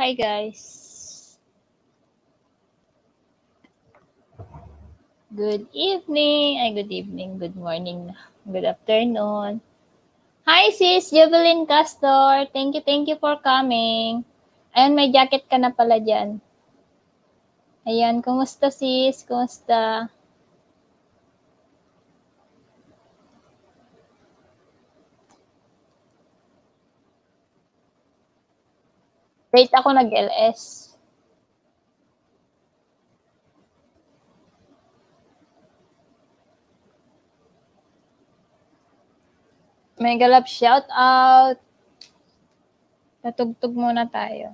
Hi guys. Good evening, good morning, good afternoon. Hi sis, Jovelyn Castor. Thank you for coming. Ayan, may jacket ka na pala dyan. Ayan, kumusta sis? Kumusta? Late ako nag-LS. May galap shout out. Tatugtog muna tayo.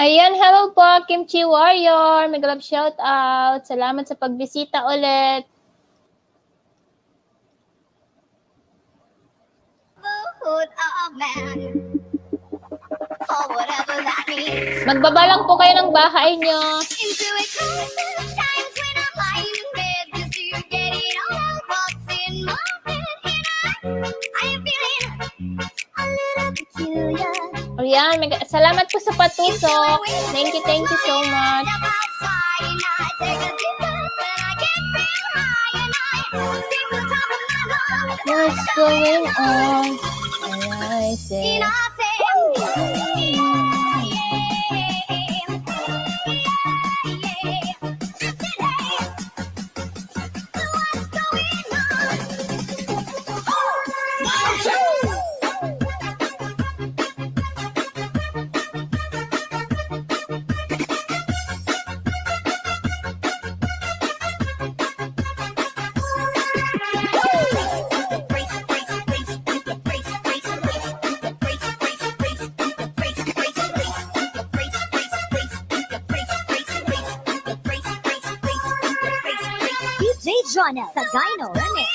Ayan, hello po, Kimchi Warrior. May galap shout out. Salamat sa pagbisita ulit. Magbaba lang po kayo ng bahay nyo. Ayan, salamat po sa patusok. Thank you so much. What's going on? I say. Jonah Sagayno Remix.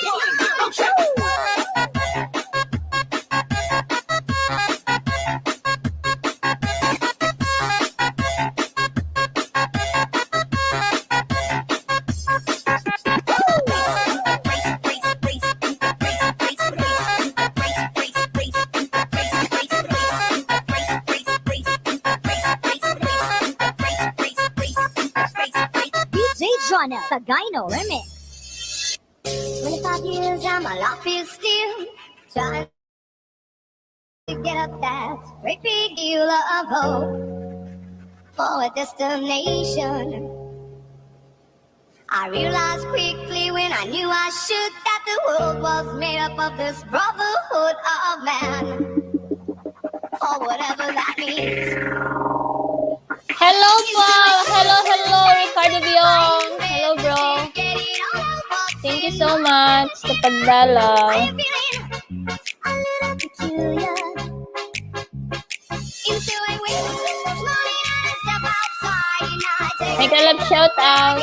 DJ Jonah Sagayno Remix. 25 years and my life is still trying to get up that great big deal of hope for a destination. I realized quickly when I knew I should that the world was made up of this brotherhood of man, or whatever that means. Hello po! Hello, Ricardo Biong! Hello bro! Thank you so much sa pagdalaw. May kalab shout out.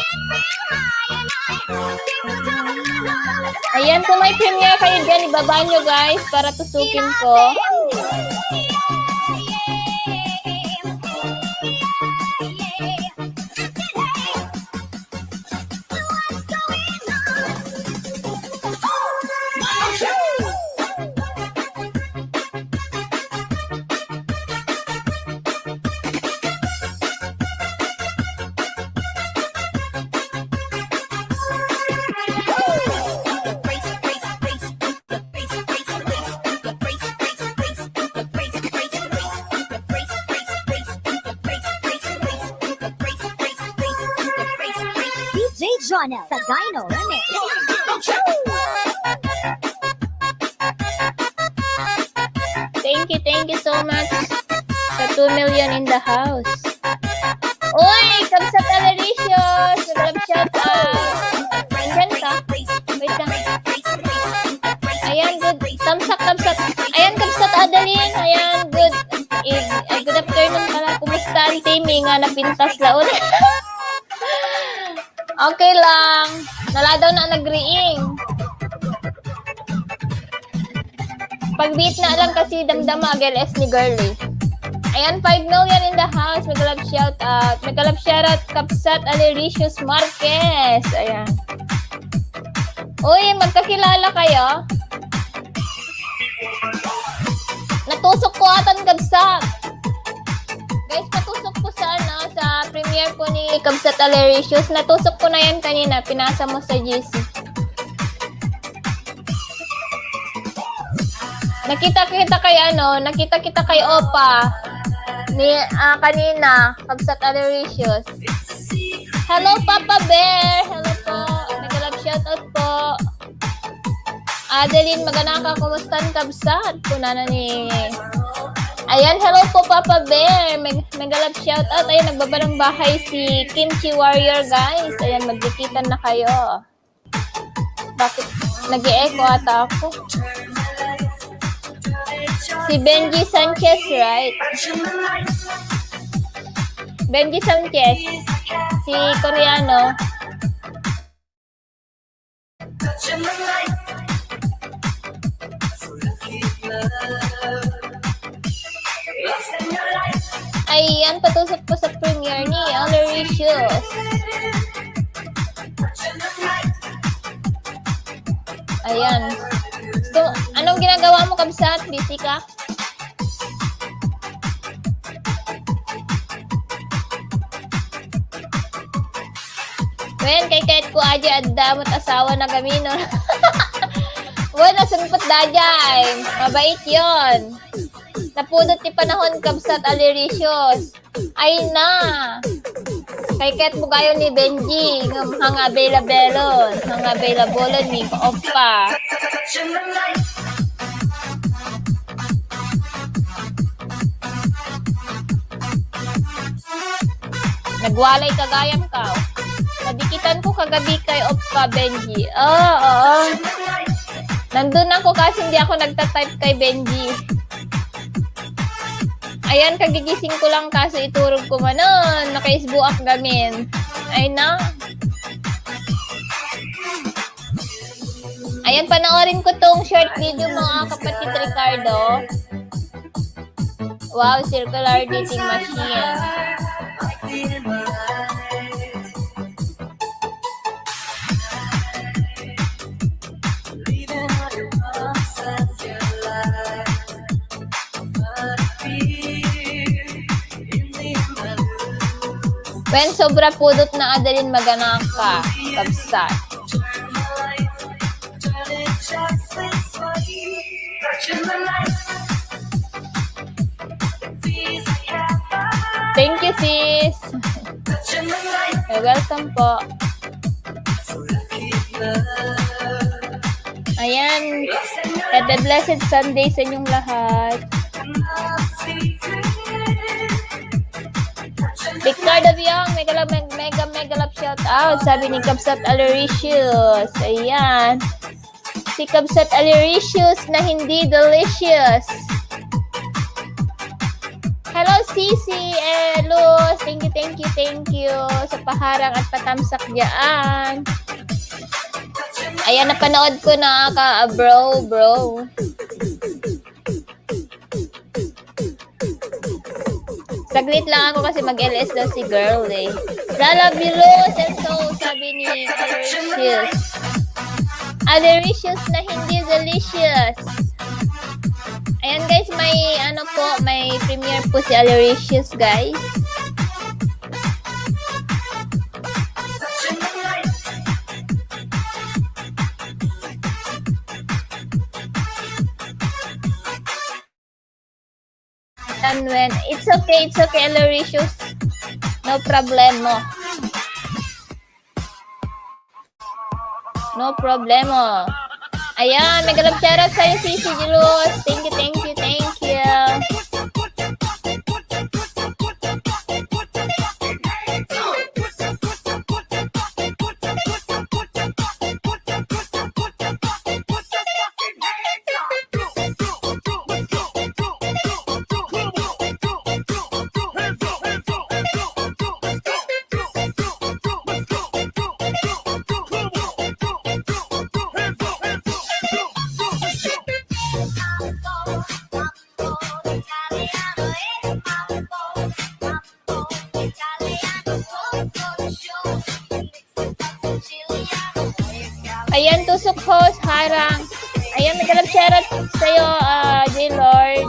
Ayan, kung may premiere kayo dyan, ibaba nyo guys para tusukin ko. Jonah Sagayno Remix. Thank you so much sa 2 million in the house. Uy, Kamsat Alaricious! Nag-love shout out. Nandyan ka? Wait lang. Ayan, good. Tamsak. Ayan, Kamsat Adeline. Ayan, good. Good afternoon pala. Kumusta ang teaming nga napintas laon? Okay lang. Nala daw na nag-reing. Pag-beat na lang kasi damdama GLS ni Girlie. Ayan, 5 million in the house. Megalab shout out. Megalab shout out Kapsat Alericious Marquez. Ayan. Uy, magkakilala kayo? Natusok ko atan Kapsat. Guys, patusok ko sa premiere ko ni Kapsat Alericious. Natusok ko na yan kanina. Pinasa mo sa GC. Nakita kita kay Opa. Kanina, Kapsat Alericious. Hello, Papa Bear! Hello po. Nag-love shoutout po. Adeline, magana ka. Kumusta ang Kapsat? Punana ni... Ayan, hello po, Papa Bear. Nag-love shoutout. Ayan, nagbaba ng bahay si Kimchi Warrior, guys. Ayan, magdikitan na kayo. Bakit? Nag-e-echo ata ako. Si Benji Sanchez, right? Benji Sanchez. Si Koreano. Ayan, patusok po sa premiere ni Alericious. Ayan. So, anong ginagawa mo, Kapsat? Busy ka? Wen, kay kahit ko aja adda mo't asawa na kami, no? Wen, nasungpot dajay. Mabait yon. Napudot ti panahon, Kapsat Alericious. Ay na. Kay kahit mo kayo ni Benji. Hang available ni Opa. Nagwalay kagayam ka. Nadikitan ko kagabi kay Opa Benji. Oo. Nandun ako kasi hindi ako nagtatype kay Benji. Ayan, kagigising ko lang kaso iturog ko manon. Naka-Facebook gamin. Ay na. Ayan, panoorin ko tong short video mga kapatid Ricardo. Wow, circular dating machine. When sobra pudot na Adeline maganak ka, Kapsat. Thank you, sis. Welcome po. Ayan. Have a blessed Sunday sa inyong lahat. Ricardo Biong, mega love shout out. Sabi ni Kapsat Alericious. Ayan. Si Kapsat Alericious na hindi delicious. Hello, Sisi Luz. Thank you sa paharang at patamsak dyan. Ayan, napanood ko na bro. Saglit lang ako kasi mag-LS daw si girl eh. Lalabilus and so, sabi ni Alericious. Alericious na hindi delicious. Ayan guys, may premiere po si Alericious guys. And when it's okay, Alericious. No problemo. No problemo. Ayan, nag-love shoutout sa'yo, Sisi Luz. Thank you. Pusok host, harang. Ayan, may kalab shoutout sa'yo, J-Lord.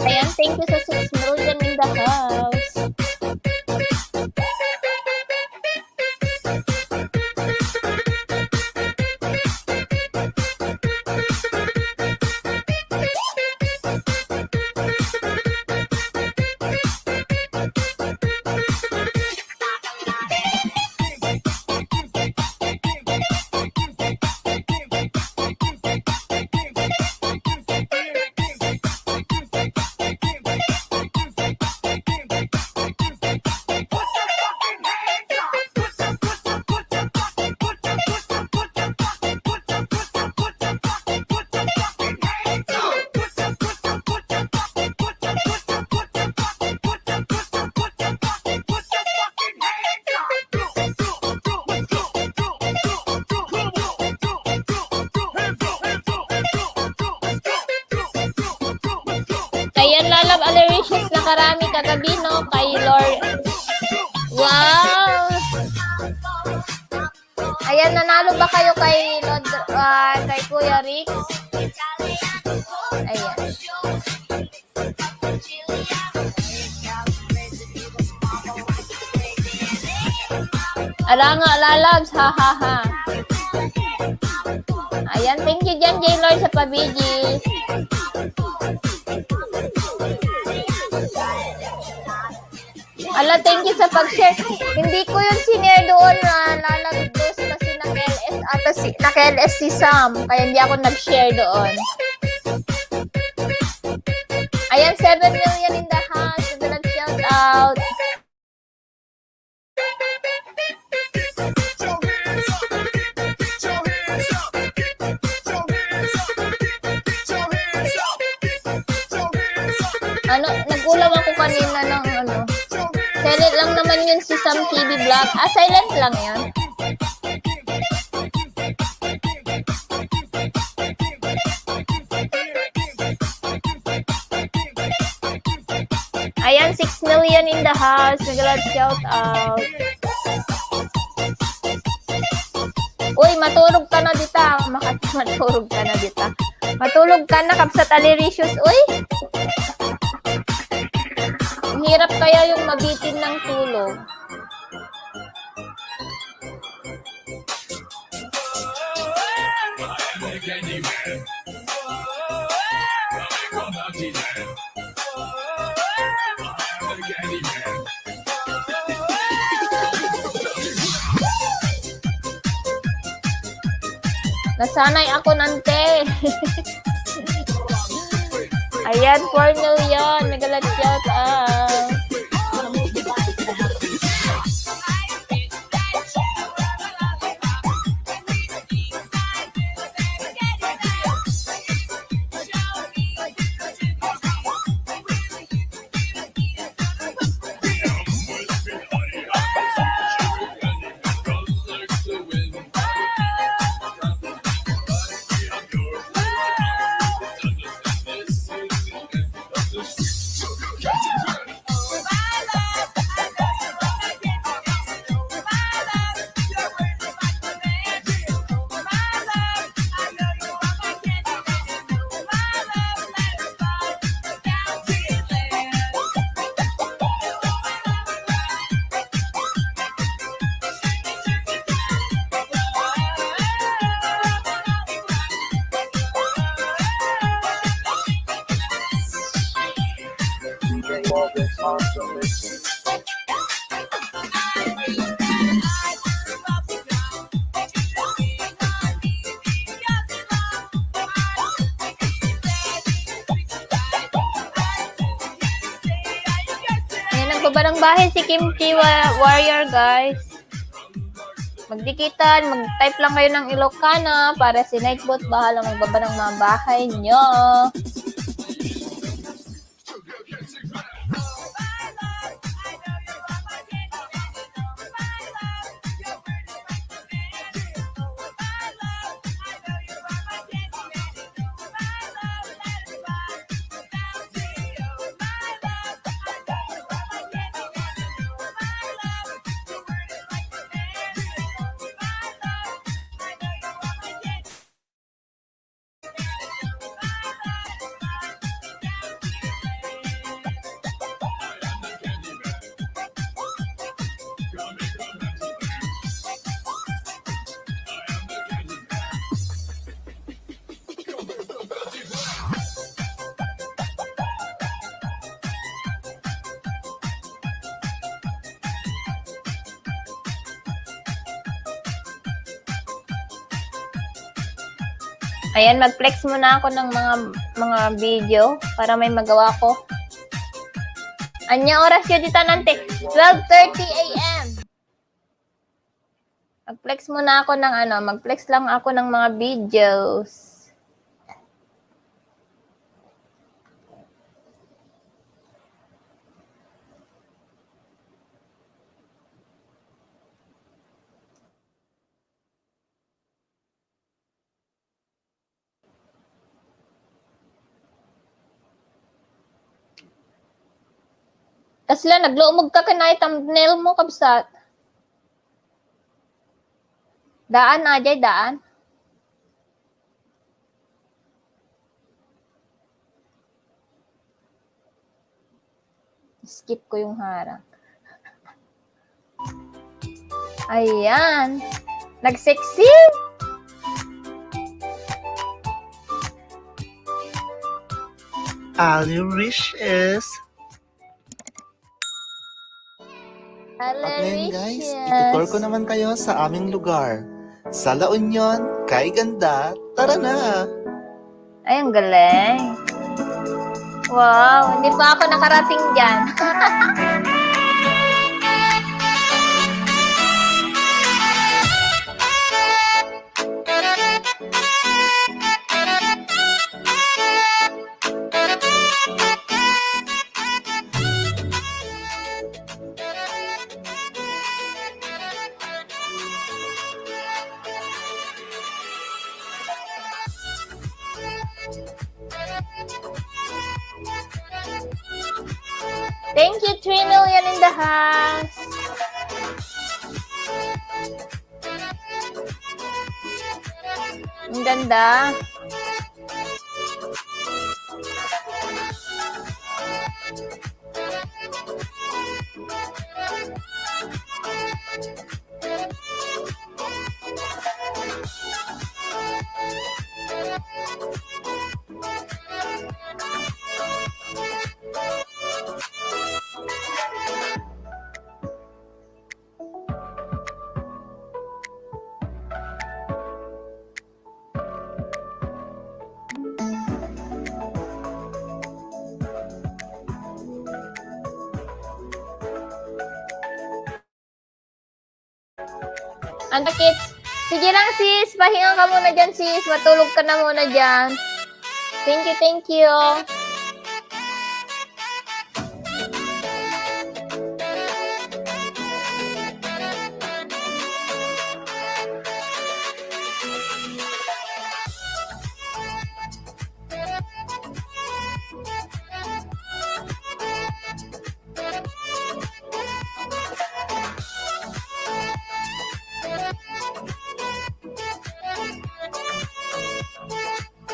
Ayan, thank you sa 6 million in the house. Ayan, lalab alericious na karami kagabi, no? Kay Lord. Wow! Ayan, nanalo ba kayo kay Lord, kay Kuya Rick? Ayan. Ala nga, lalabs, ha ha ha. Ayan, thank you dyan, J-Lord, sa pabigi. Ala, thank you sa pag-share. Hindi ko yun sinare doon na lalagdos kasi naka-LS ata naka-LS si Sam. Kaya hindi ako nag-share doon. Ayan, 7 million in the house. Nagalag shout out. Ano, nag-ulam ako kanina ng ano. Silent lang naman yun si Sam TV Vlog. Silent lang yan. Ayan, 6 million in the house. Nagalag shout out. Uy, matulog ka na dita. Matulog ka na dita. Matulog ka na, kapsat aliricious. Uy! Hirap kaya yung mabitin ng tulog. Nasanay ako nante. Ayan, 4 million. Nagalat shout out. Nagbabarang bahay si Kimchi Warrior, guys. Magdikitan, mag-type lang kayo ng Ilocana para si Nightbot bahala magbaba ng mga bahay nyo. Ayan, mag-flex muna ako ng mga video para may magawa ko. Anya oras yun dito nante? 12:30 a.m. Mag-flex muna ako ng mag-flex lang ako ng mga videos. Kasla, nagluumog ka kanay thumbnail mo, kabsat. Daan, Ajay, daan. Skip ko yung harang. Ayan. Nag-sexy. Ali Wishes. At ngayon guys, itutur ko naman kayo sa aming lugar. Sa La Union, kay ganda, tara na! Ay, ang galing. Wow, hindi pa ako nakarating dyan. Thank you, 3 million in the house. Ang ganda. Ang kids. Sige lang sis, pahinga ka muna dyan sis. Matulog ka na muna dyan. Thank you, thank you.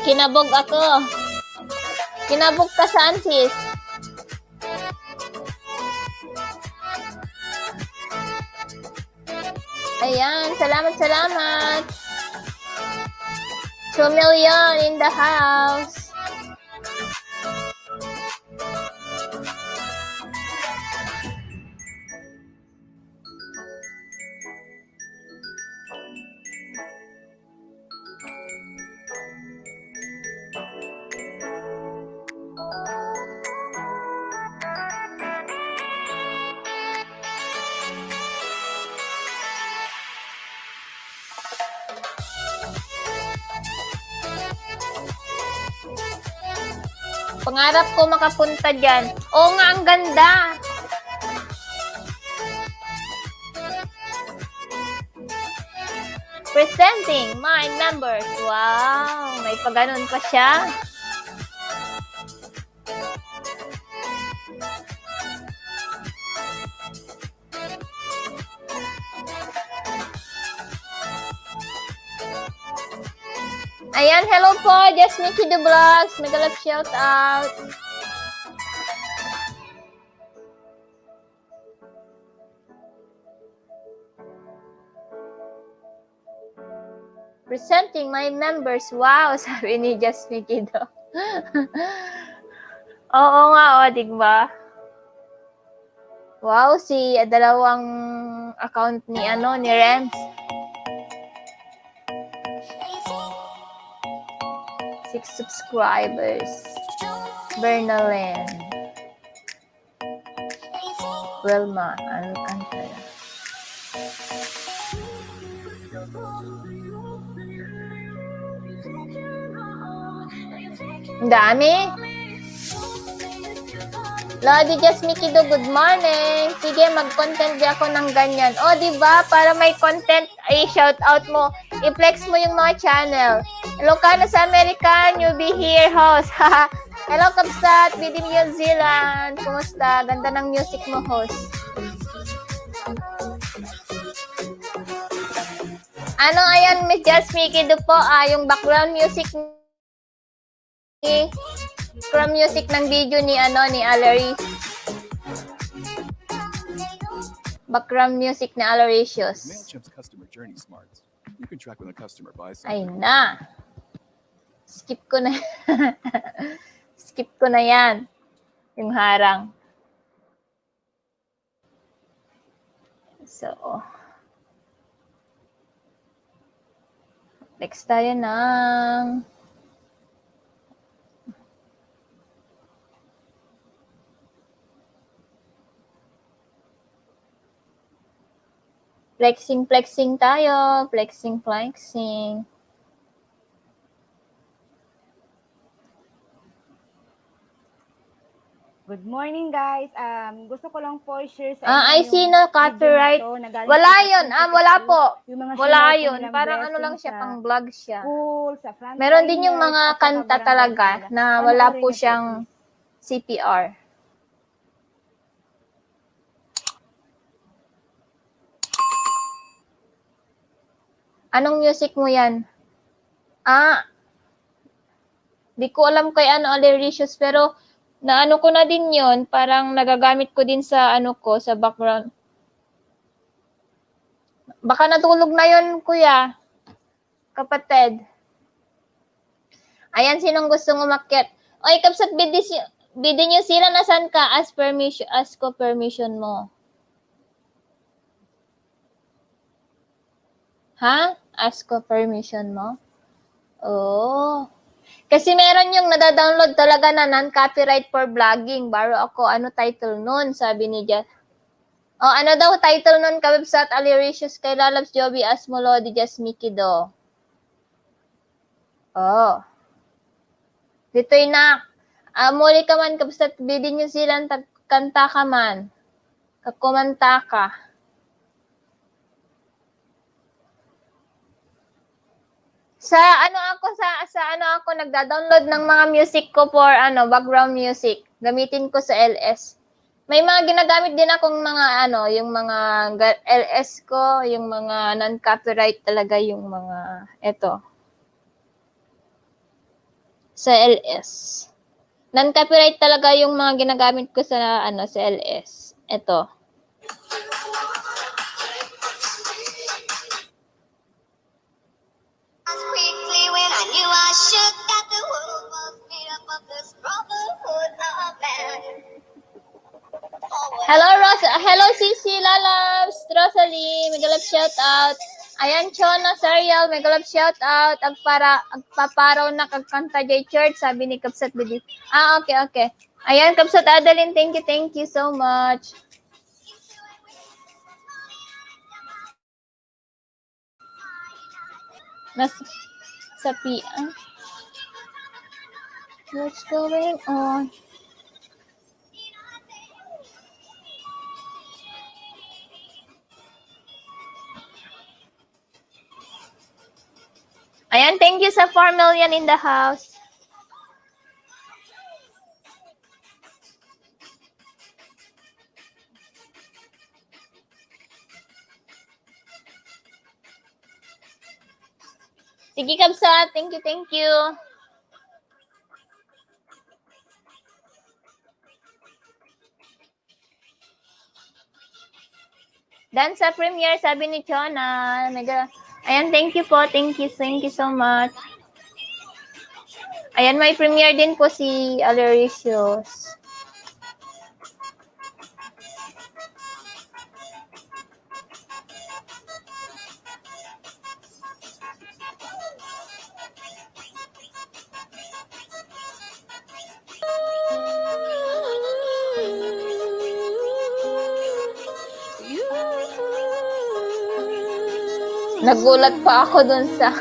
Kinabog ako. Kinabog ka saan, sis? Ayan, salamat, salamat. 2 million in the house. Pangarap ko makapunta dyan. Oo nga, ang ganda. Presenting my members. Wow, may paganon pa siya. Ayan, hello po, Just Mickey the Vlogs. Mega love shout out. Presenting my members. Wow, sabi ni Just Mickey do. Oo nga, diba? Wow, si dalawang account ni ni Rems. 6 subscribers. Bernalyn. Wilma Alcantara. Ang dami. Lodi Just Mickey Do, good morning. Sige, mag-content di ako ng ganyan. O, diba? Para may content, ay shout out mo. I-flex mo yung mga channel. Hello ka na sa America, newbie here, host. Hello, Kapsat, Bidi New Zealand. Kumusta? Ganda ng music mo, host. Ano, ayan, Miss Just Mickey Do po, yung background music ni from music ng video ni Alary. Background music ni Alaricious. Mailchimp's customer journey smarts. You can track when a customer buys Ay something. na. Skip ko na. Skip ko na yan. Yung harang. So, next tayo ng flexing tayo. Flexing. Good morning, guys. Gusto ko lang po share sa Ay, sino? Copyright? Wala yun. Wala po. Wala yun. Parang ano lang siya, pang vlog siya. School, sa front Meron din yung mga kanta talaga na wala po siyang CPR. Anong music mo yan? Di ko alam kay Alaricious, pero naano ko na din yon, parang nagagamit ko din sa sa background. Baka natulog na yon, kuya. Kapatid. Ayan, sinong gustong umakyat? Oy, Kapsat, bidi nyo sila, nasan ka? Ask ko permission mo. Ha? Ask ko permission mo? Oh. Kasi meron yung nadadownload talaga na non-copyright for vlogging. Baro ako, ano title nun? Sabi ni Jess. Oh, ano daw title nun ka website Alaricious kay Lalabs Joby Asmolo di Just Mickey Do. Oh. Dito'y na. Muli ka man, kapsat bidin nyo silang kanta ka man. Kakumanta ka. Sa ano ako nagda-download ng mga music ko for background music. Gamitin ko sa LS. May mga ginagamit din akong mga yung mga LS ko, yung mga non-copyright talaga yung mga eto. Sa LS. Non-copyright talaga yung mga ginagamit ko sa sa LS. Eto. Quickly when I knew I should, that the world was made up of this brotherhood of man. Hello, hello, Cici Lalabs, Rosalie, Megalab shout out. Ayan, Chona, Serial, Megalab shout out. Agpaparaw na kagkanta J Church, sabi ni Kapsat Bidi. Okay. Ayan, Kapsat Adeline, thank you so much. Sa PN. What's going on? Ayan, thank you sa 4 million in the house. Sige, Kapsat. Thank you. Dan sa premiere, sabi ni Chona. Ayan, thank you po. Thank you so much. Ayan, may premiere din po si Alaricious. Nagulat pa ako dun sa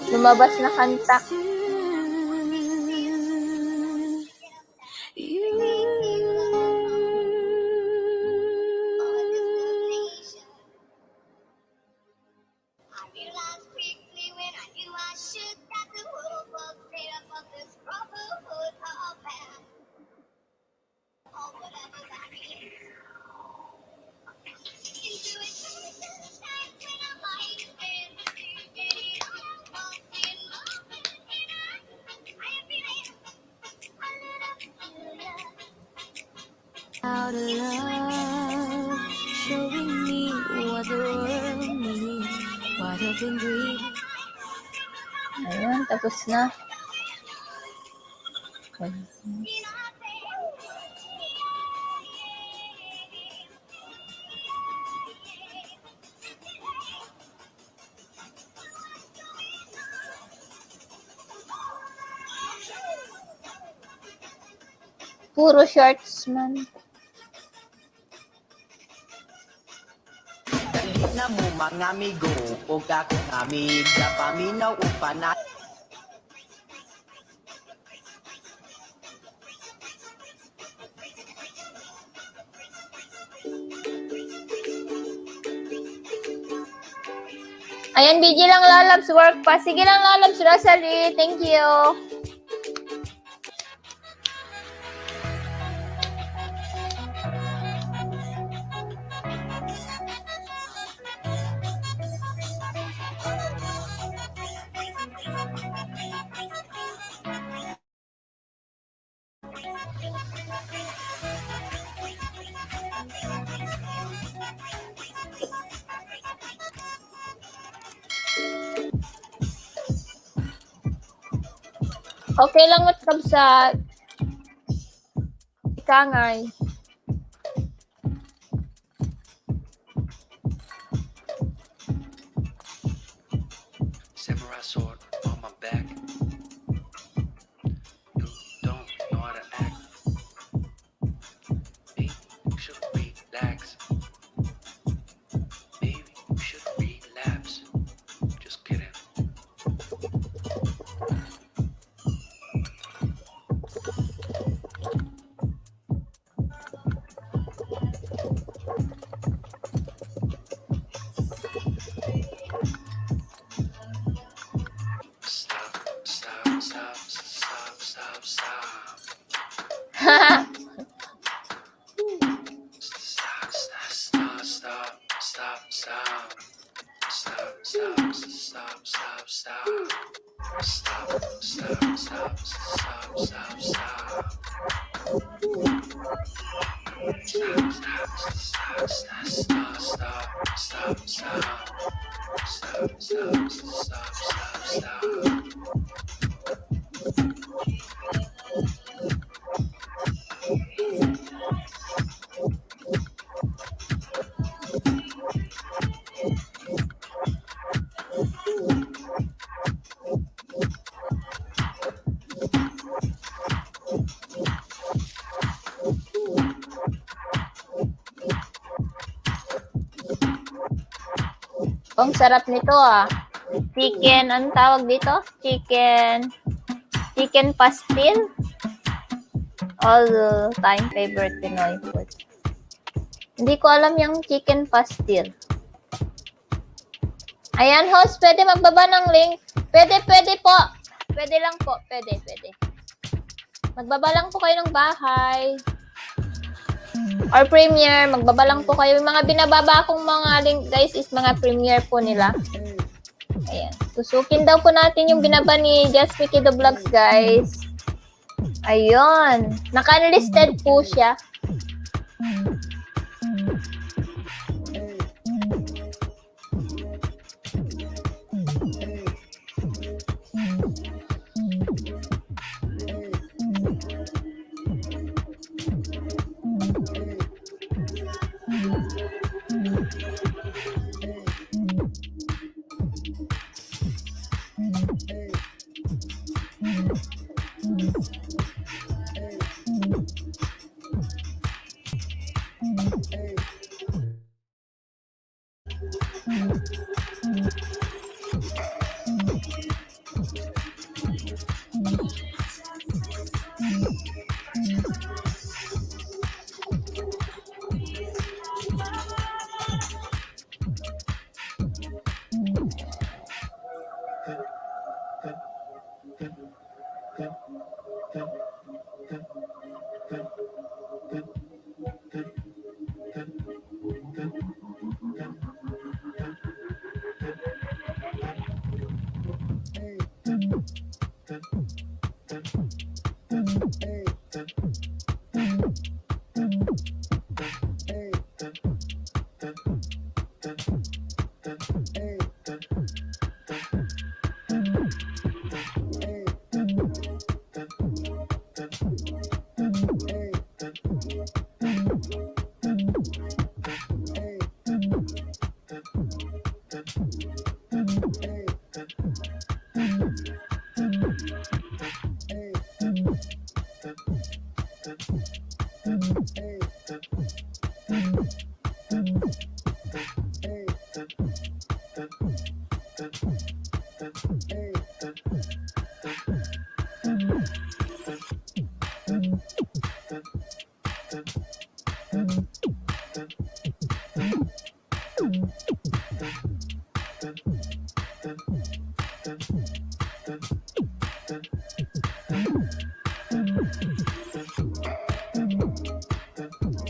lumabas na kanta. I realized quickly when I knew I should that the world was made up of this brotherhood of man. Or whatever that means. Into it sometimes when I'm lying there, getting lost in love and I am feeling a little out of love, showing me what the world needs, what I've been dreaming. Ayun, tapos na. Puro shorts man. Dali na mo mga amigo, huwag akong amig, na paminaw o panay. Ayan, BG lang lalabs, work pa. Sige lang lalabs, Rosalie. Thank you. Okay lang matkab sa ikangay. Samurai sword on my back. You don't know how to act. Maybe you should relax. Maybe you should relapse. Just kidding. Stop, stop, stop, stop, stop, stop. Stop, stop, stop, stop, stop. Stop, stop, stop, stop, stop. Stop, stop, stop, stop, stop, stop. Stop, stop, stop, stop, stop, stop, stop. Stop, stop, stop, stop, stop. Ang sarap nito ah. Chicken, anong tawag dito? Chicken pastil. All time favorite Pinoy food. Hindi ko alam yung chicken pastil. Ayan, host, pwede magbaba ng link. Pwede po. Pwede lang po. Pwede. Magbaba lang po kayo ng bahay. Or premiere, magbaba lang po kayo. Yung mga binababa kong mga link, guys, is mga premiere po nila. Ayan. Tusukin daw po natin yung binaba ni Just Mickey the Vlogs, guys. Ayun. Naka-unlisted po siya.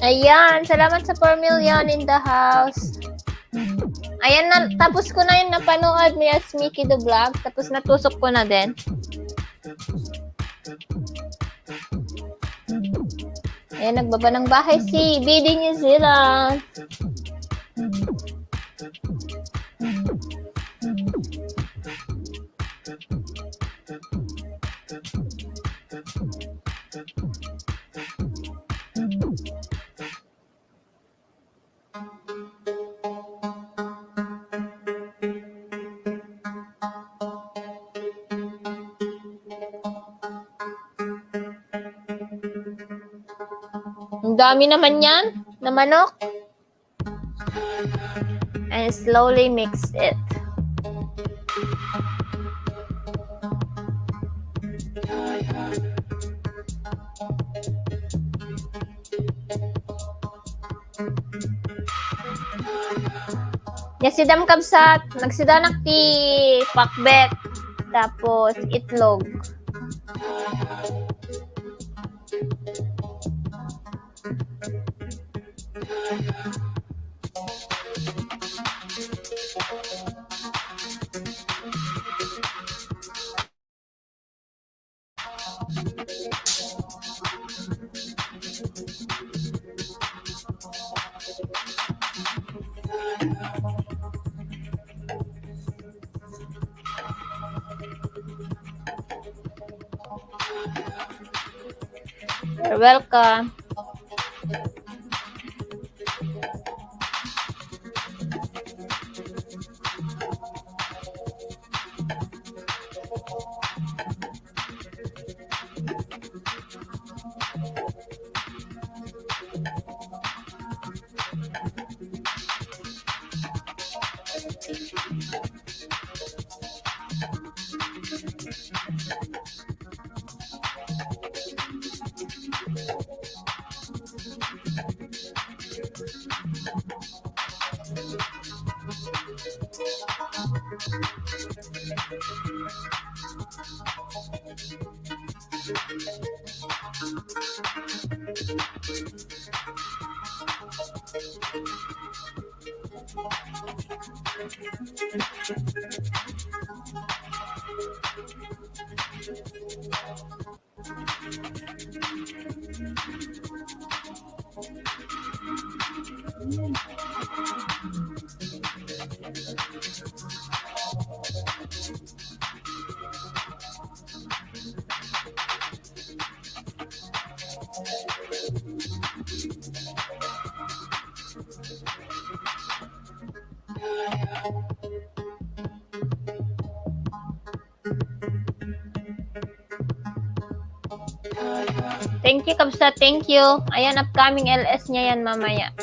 Ayan, salamat sa 4 million in the house. Ayan na, tapos ko na yung napanood ni Mickey the Vlog, tapos natusok ko na din. Ayan, nagbaba ng bahay si BD New Zealand. Ang dami naman yan na manok. And slowly mix it. Yasidam kabsat, nagsidanak ti pakbet, tapos itlog. You're welcome. Thank you, Kabsa. Thank you. Ayan, upcoming LS niya yan mamaya.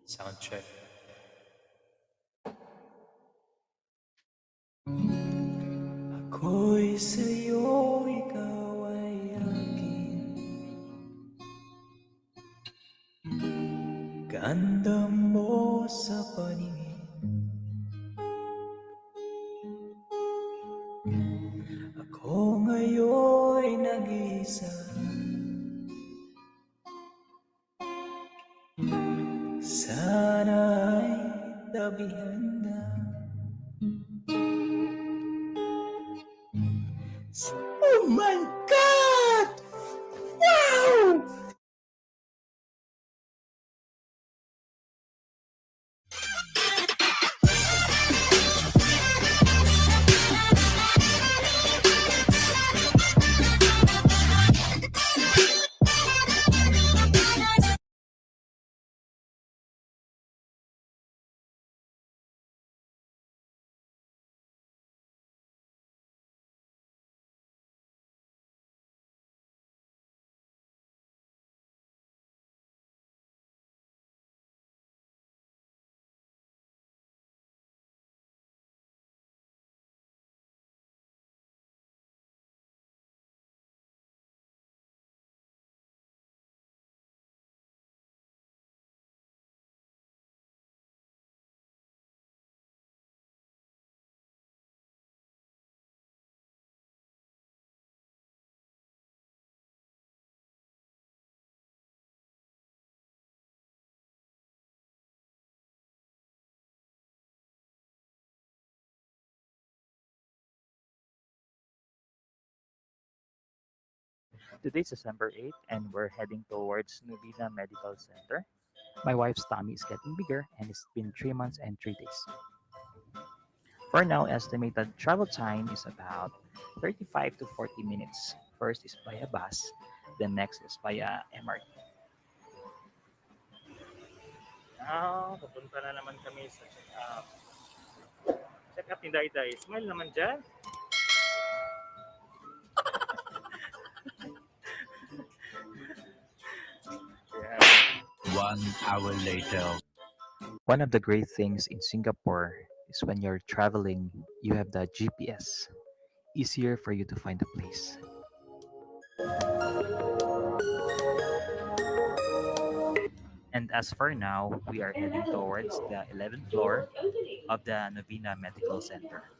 Sound check. Ako'y sa'yo, ikaw ay akin. Ganda mo sa paningin. Ako ngayon'y nag-iisa. Sana'y tabihan na. Oh my God! Wow! Today's December 8th, and we're heading towards Nubina Medical Center. My wife's tummy is getting bigger, and it's been 3 months and 3 days. For now, estimated travel time is about 35 to 40 minutes. First is via bus, then next is via MRT. Now, papunta na naman kami sa check-up. Check-up ni Dayday. Smile naman dyan. Yeah. 1 hour later. One of the great things in Singapore is when you're traveling, you have the GPS. Easier for you to find a place. And as for now, we are heading towards the 11th floor of the Novena Medical Center.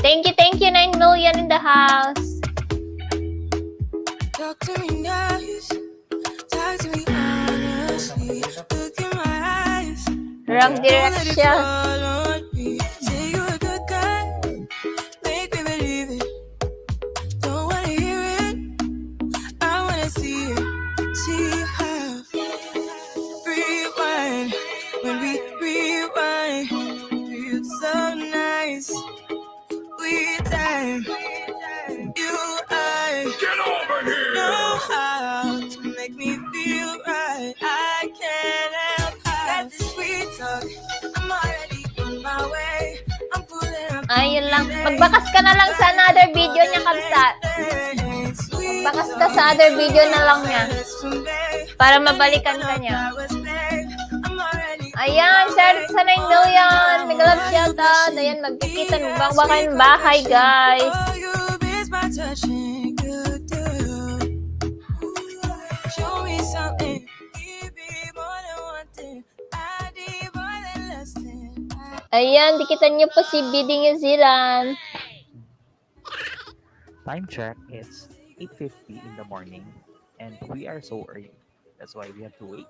Thank you, 9 million in the house. Talk to me nice, talk to me honestly. Look in my eyes, Wrong don't let it direction. fall on me. Say you're a good guy, make me believe it. Don't wanna hear it, I wanna see it. See how rewind when we rewind. Feels so nice. We time you I know how to make me feel right. I can't help that this sweet talk. I'm already on my way. I'm pulling up. Ayun lang. Magbakas ka na lang sa another video niya, Kamsat. Magbakas ka sa other video na lang niya. Para mabalikan ka niya. Ayan, share sa 9 million. Mega love shoutout. Ayan, magkikita. Magbakbakan bahay, guys. Show me something. Give me more than one thing. I need more than less than. Ayan, dikitan niyo po si BD New Zealand. Time check, it's 8:50 in the morning and we are so early. That's why we have to wait.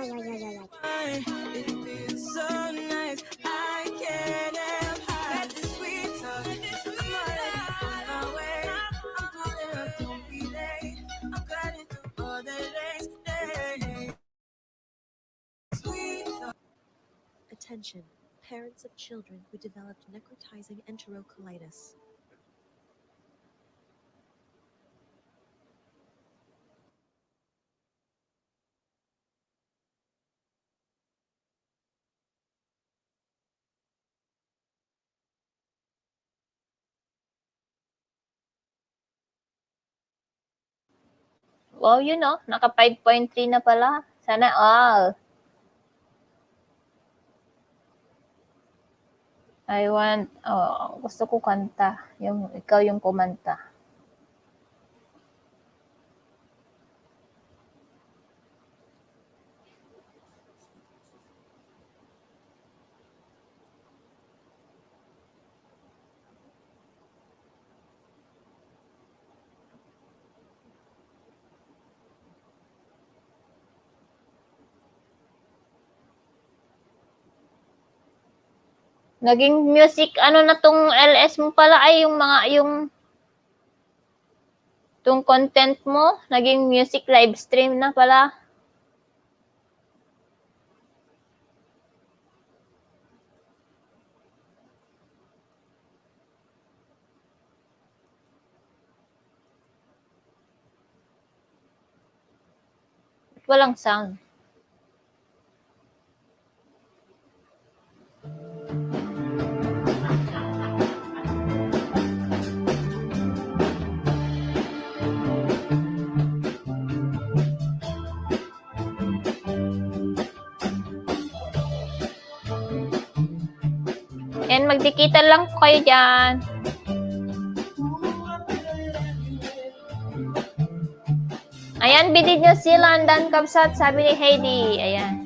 It feels so nice. I can't help that this sweet talk. I'm already on my way. I'm pulling up, don't be late. I'm cutting through all the days. Sweet talk. Attention, parents of children who developed necrotizing enterocolitis. Wow, yun oh. Naka 5.3 na pala. Sana all. Gusto ko kanta. Ikaw yung kumanta. Naging music, ano na tong LS mo pala ay tong content mo, naging music live stream na pala. Walang sound. And magdikitan lang po kayo dyan. Ayan, BD New Zealand, Dan Kabsat, sabi ni Heidi. Ayan.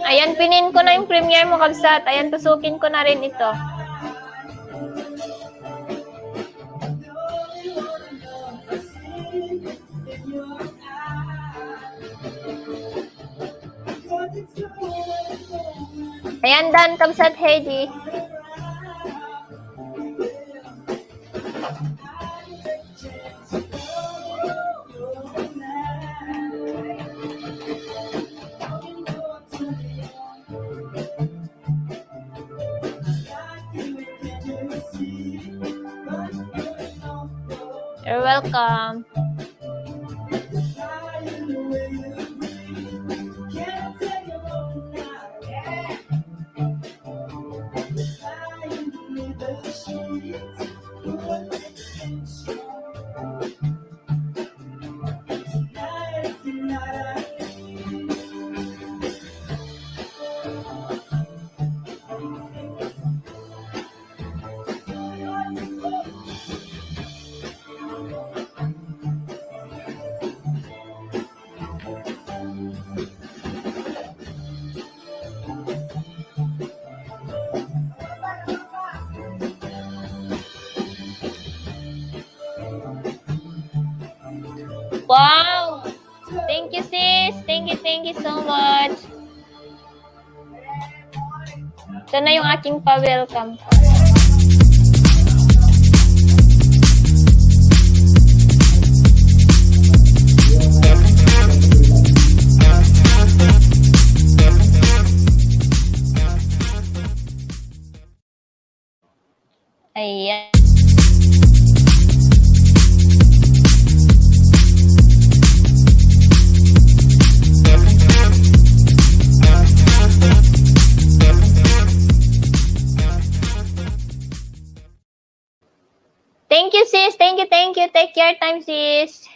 Ayan, pinin ko na yung premiere mo, Kabsat. Ayan, tusukin ko na rin ito. Ayan, done, Kabsat Heidi. You're welcome. Wow! Thank you, sis. Thank you so much. Ito na yung aking pa-welcome. Ayan. Thank you, sis. Thank you. Take your time, sis.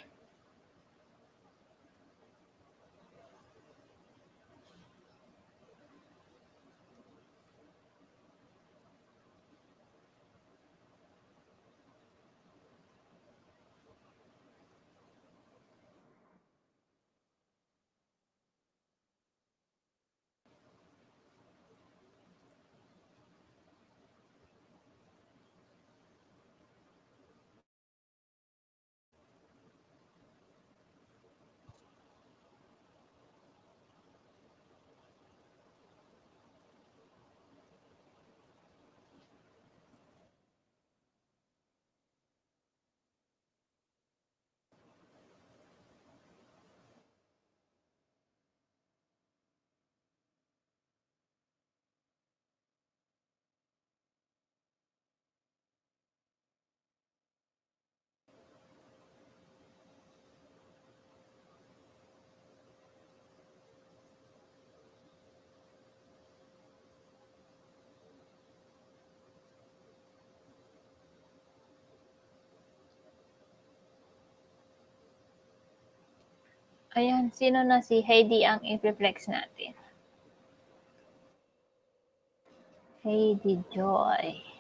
Ayan, sino na si Heidi ang i-reflex natin? Heidi Joy.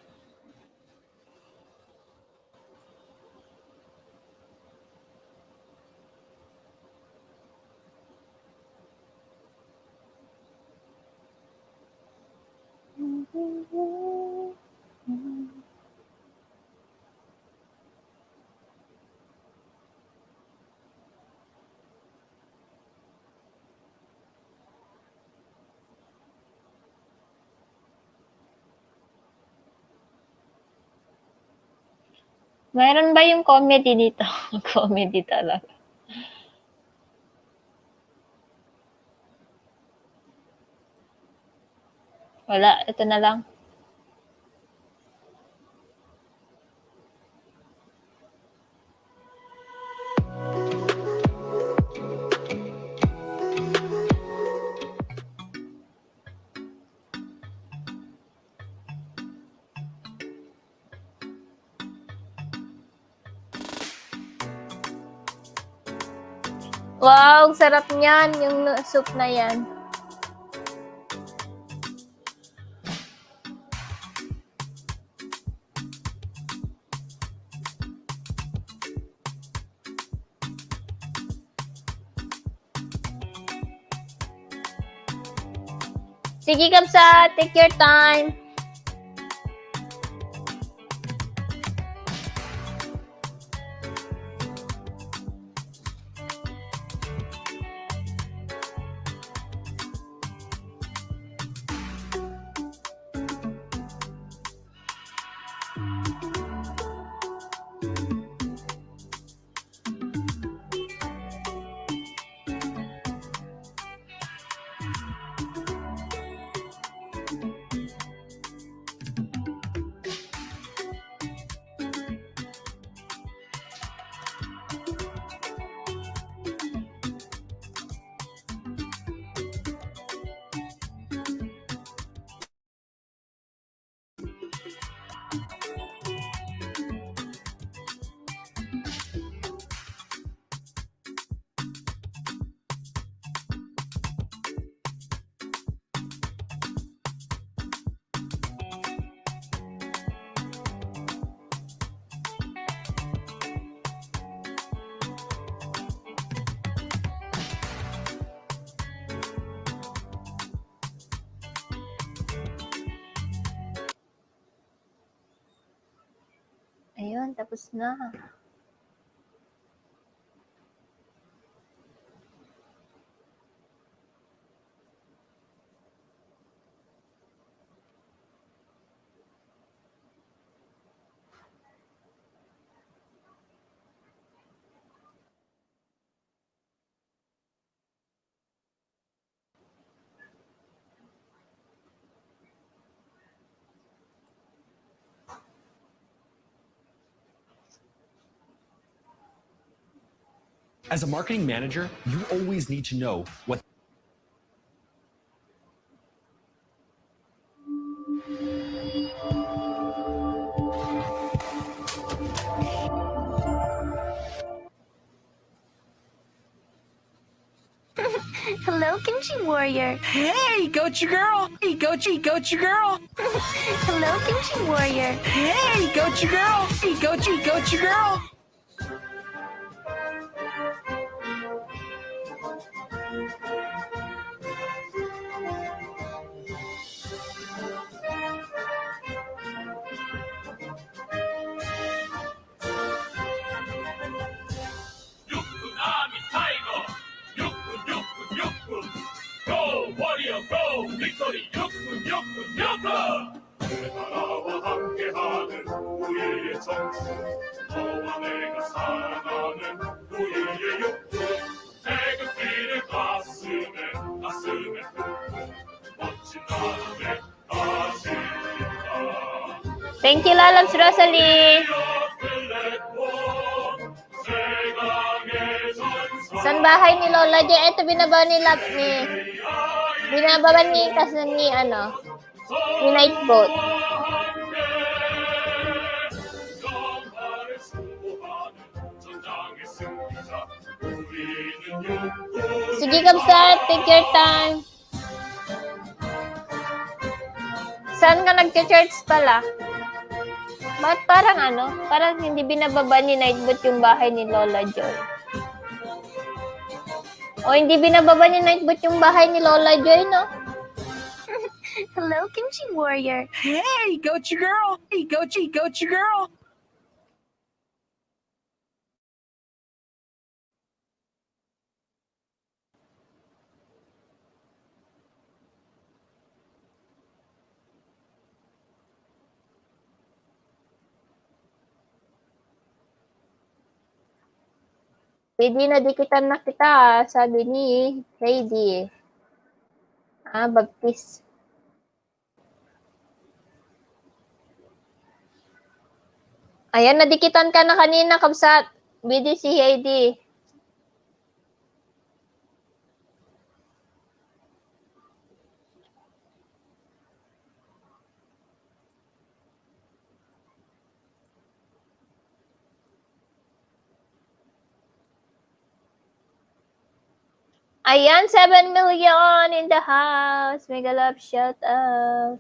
Mayroon ba yung comedy dito? Comedy talaga. Wala, ito na lang. Wow, sarap niyan, yung soup na yan. Sige, Kapsa, take your time. Ayun, tapos na. As a marketing manager, you always need to know what Hello, Kimchi Warrior. Hey, Gochu girl. Hey, Gochu girl. Hello, Kimchi Warrior. Hey, Gochu girl. Hey, Gochu girl. Thank you, Lalabs Rosalie. San bahay ni Lola J? Ito binaba ni binababa ni kasi ni Nightbot. Sige, Kapsa, take your time. Saan ka nag-church pala? Ba't parang hindi binababa ni Nightbot yung bahay ni Lola Joy? O hindi binababa ni Nightbot yung bahay ni Lola Joy, no? Hello, Kimchi Warrior. Hey, Gochu girl. Hey, Gochu girl. Heidi, nadikitan na kita, sabi ni Heidi. Baptist. Ayan, nadikitan ka na kanina, Kapsat. Bidi si Heidi. Ayan, 7 million in the house. Mega love shout out.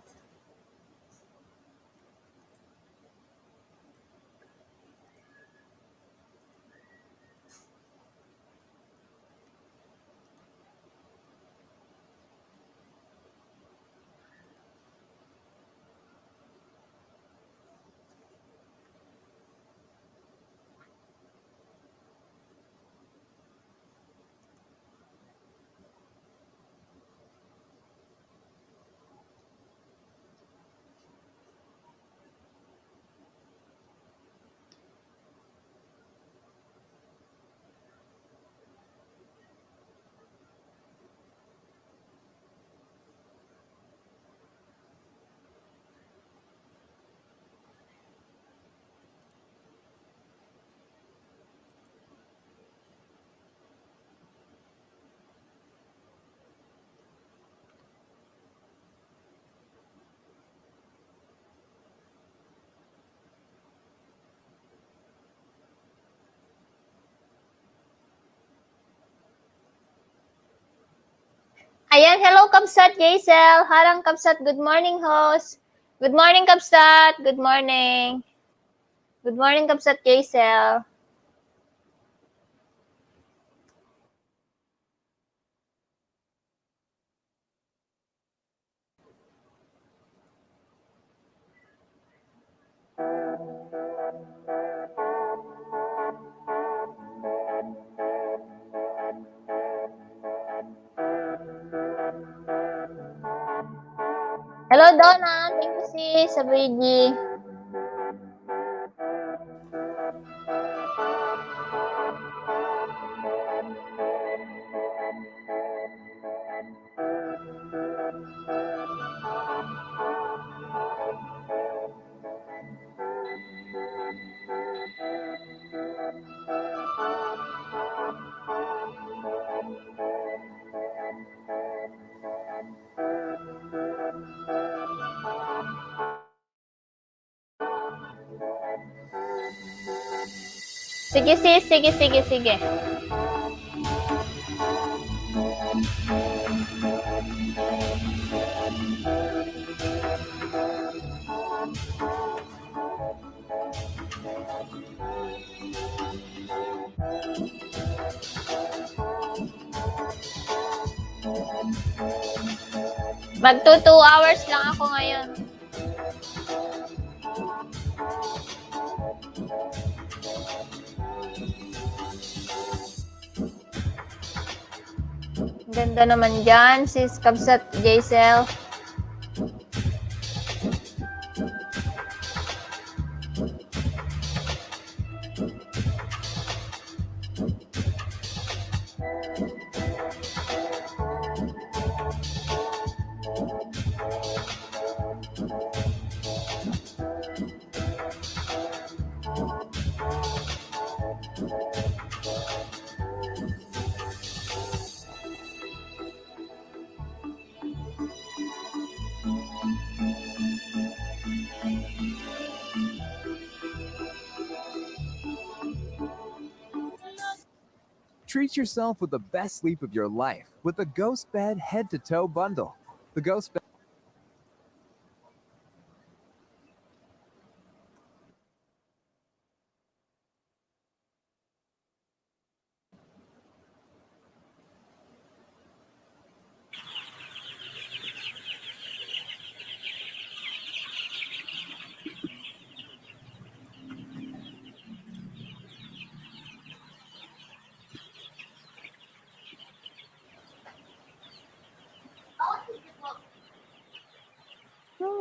Ayan, hello Kabsat Jaisel. Harang Kabsat, good morning host. Good morning Kabsat, good morning. Good morning Kabsat Jaisel. Hello Donna, thank you sis sa Brigi. Sige sis, sige. Magto 2 hours lang ako ngayon. Ganda naman dyan, sis Kabsat Jaisel. Treat yourself with the best sleep of your life with the Ghost Bed Head to Toe Bundle. The Ghost Bed.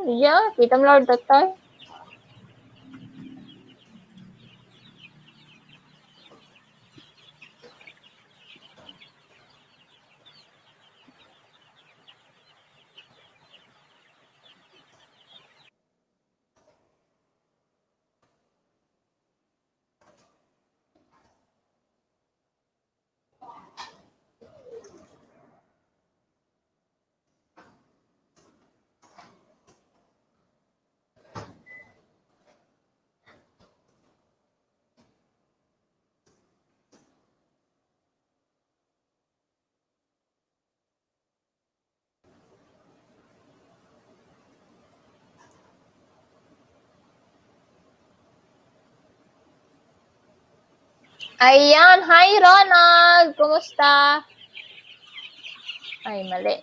Yeah, kita Lord Totoy. Ayan, hi Ronald! Kumusta? Ay, mali.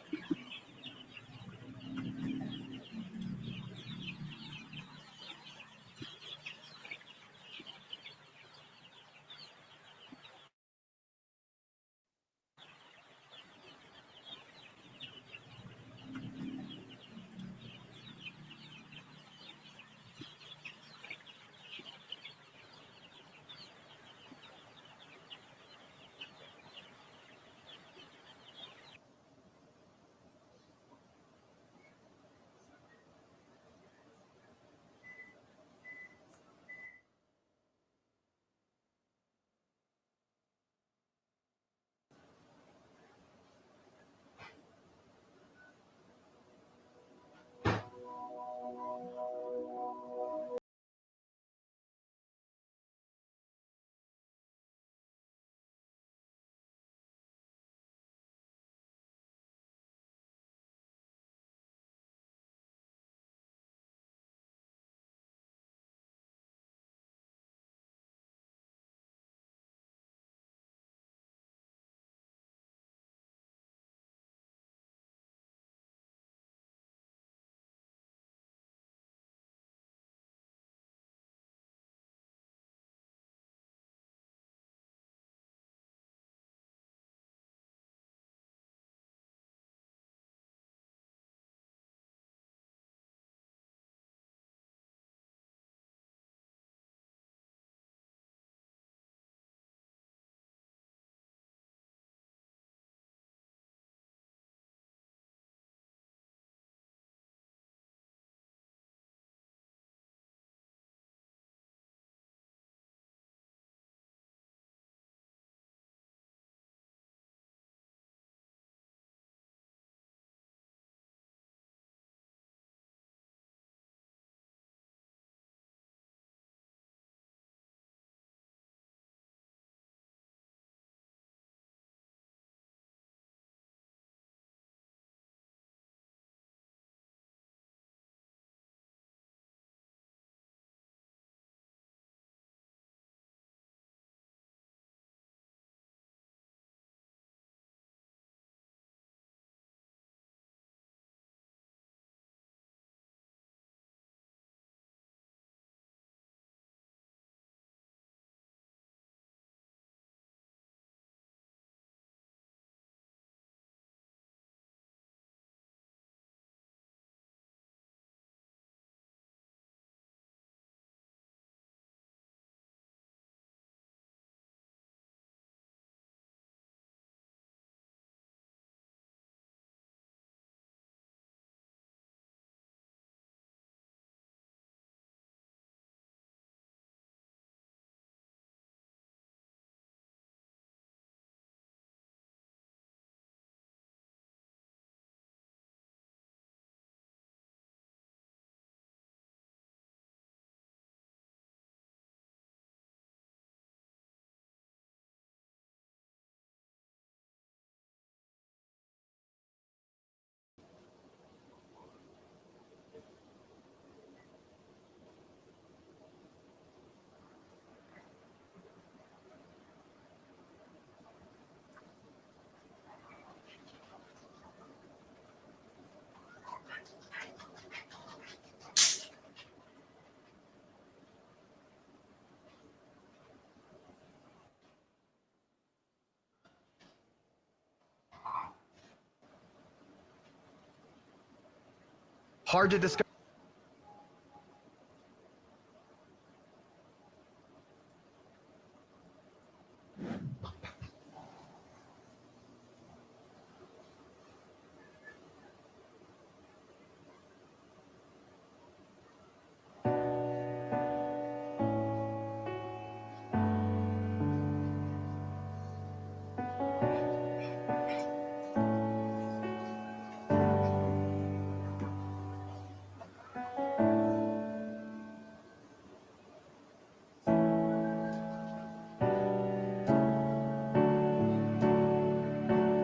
Hard to discuss.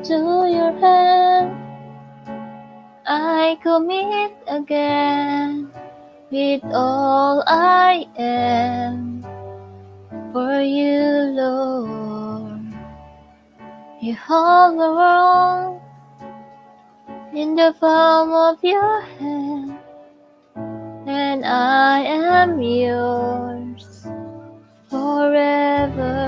To your hand, I commit again with all I am. for you, Lord. You hold the world in the palm of your hand, and I am yours forever.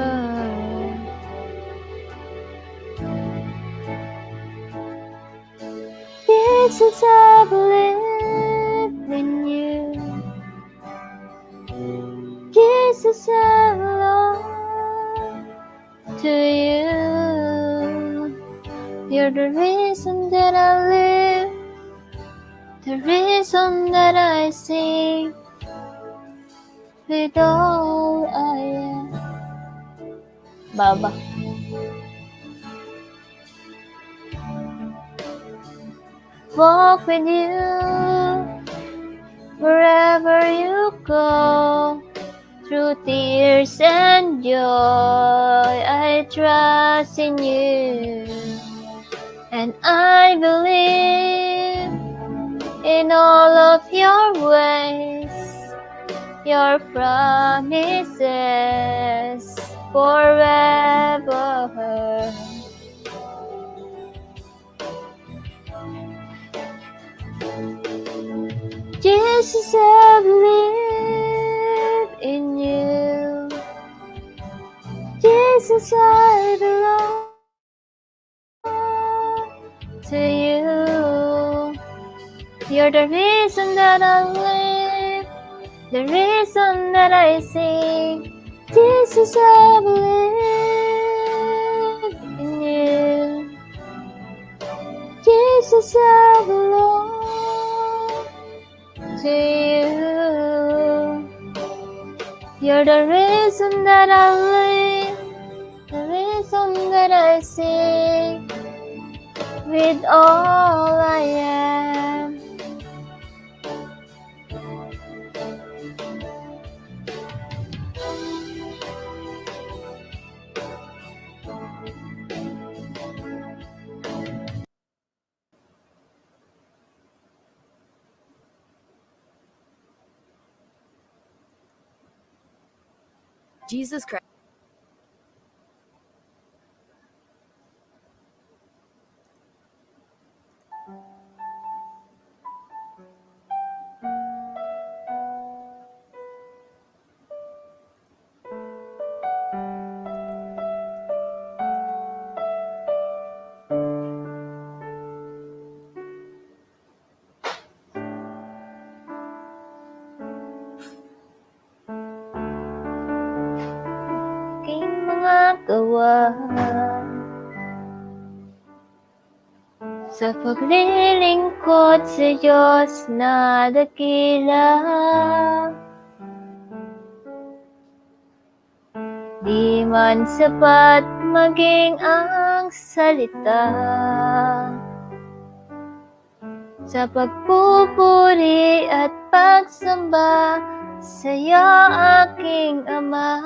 Jesus, I believe in you. Jesus, I belong to you. You're the reason that I live, the reason that I sing, with all I am. Baba. Walk with you wherever you go, through tears and joy. I trust in you, and I believe in all of your ways, your promises forever. Jesus, I believe in you. Jesus, I belong to you. You're the reason that I live, the reason that I sing. Jesus, I believe in you. Jesus, I belong to you. You're the reason that I live, the reason that I sing, with all I am. Jesus Christ. Aking mga gawa sa paglilingkod sa Diyos na dakila. Di man sapat maging ang salita sa pagpupuri at pagsamba sa'yo, aking Ama.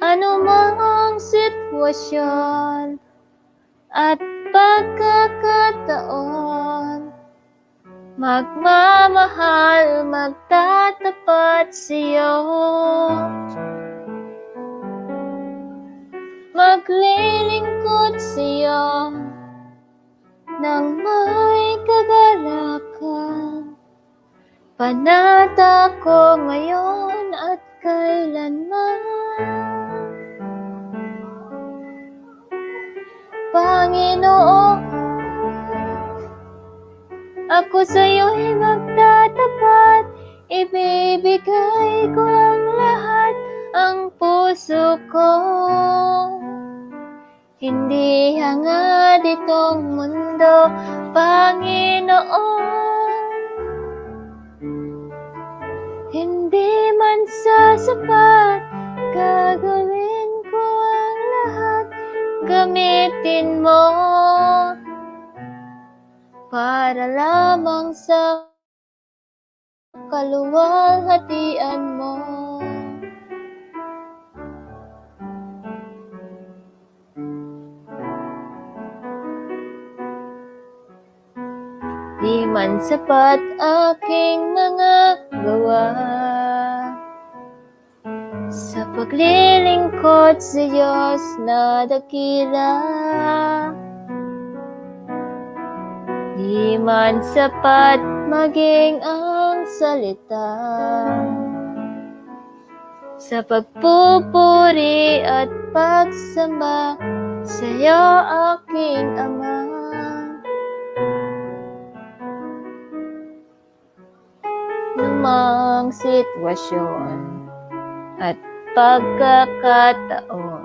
Ano mang sitwasyon at pagkakataon, magmamahal, magtatapat sa'yo. Maglilingkod sa'yo nang may kagalakan. Panata ko ngayon at kailanman. Panginoon, ako sa'yo'y magtatapat, ibibigay ko ang lahat, ang puso ko. Hindi hangad itong mundo, Panginoon. Hindi man sasapat, gagawin ko ang lahat, gamitin mo para lamang sa kaluwalhatian mo. Di man sapat aking mga nagawa. Sa paglilingkod sa Diyos na dakila, di man sapat maging ang salita. Sa pagpupuri at pagsamba sa'yo, aking Ama. Lumang sitwasyon at pagkakataon,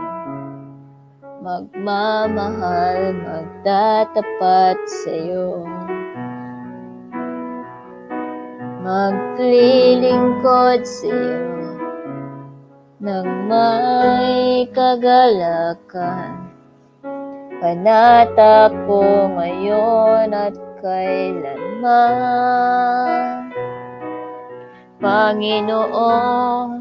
magmamahal, magtatapat sa'yo. Maglilingkod sa'yo nang may kagalakan. Panata ko ngayon at kailanman, Panginoon.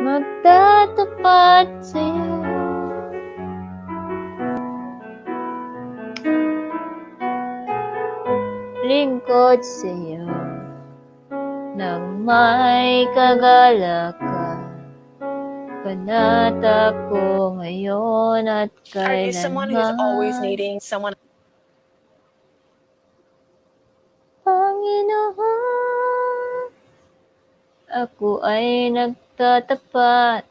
Magtatapat sa'yo. Lingkod sa'yo nang may kagalakan. Panata ko ngayon at Are you someone who's always kailanman, needing someone? Panginoon. Ako ay nagtatapat.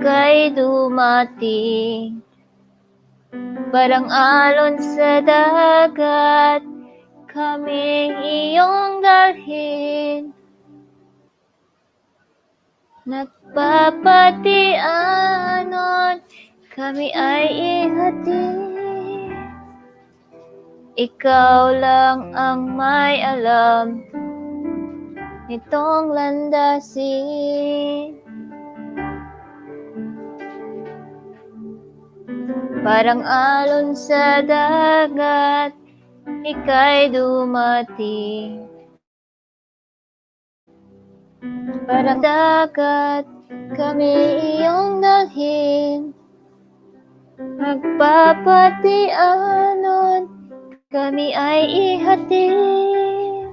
Kay dumating, parang alon sa dagat, kaming iyong dalhin. Nagpapatianon, kami ay ihatid. Ikaw lang ang may alam nitong landasin. Parang alon sa dagat, ika'y dumating. Parang dagat, kami iyong dalhin. Magpapatianon, kami ay ihatid.